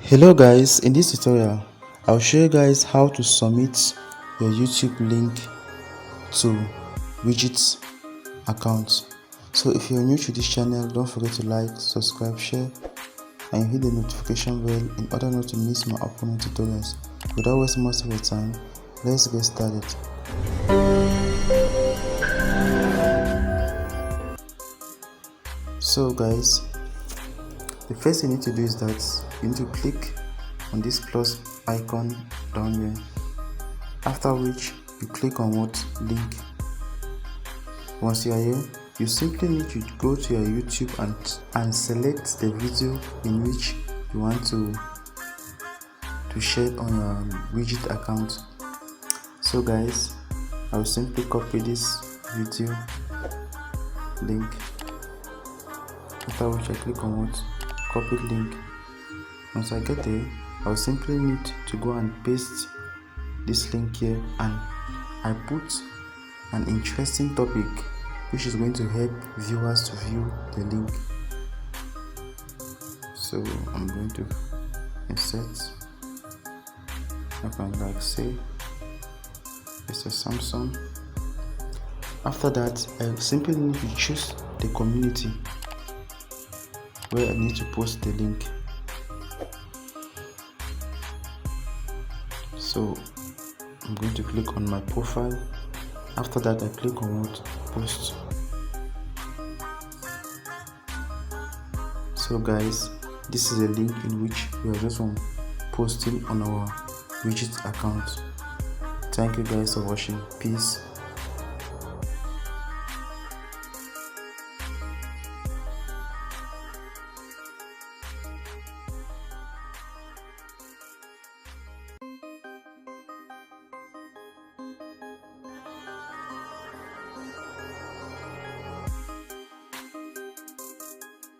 Hello guys, in this tutorial I'll show you guys how to submit your YouTube link to widgets account. So if you're new to this channel, don't forget to like, subscribe, share and hit the notification bell in order not to miss my upcoming tutorials. Without wasting much of your time, let's get started. So guys, the first thing you need to do is that you need to click on this plus icon down here, after which you click on what link. Once you are here, you simply need to go to your YouTube and select the video in which you want to share on your widget account. So guys, I will simply copy this video link, after which I click on what copy link. Once I get there, I will simply need to go and paste this link here, and I put an interesting topic which is going to help viewers to view the link. So I'm going to insert, I can like say it's a Samsung. After that, I simply need to choose the community where I need to post the link. So I'm going to click on my profile. After that, I click on what post. So guys, this is a link in which we are just posting on our widget account. Thank you guys for watching. Peace.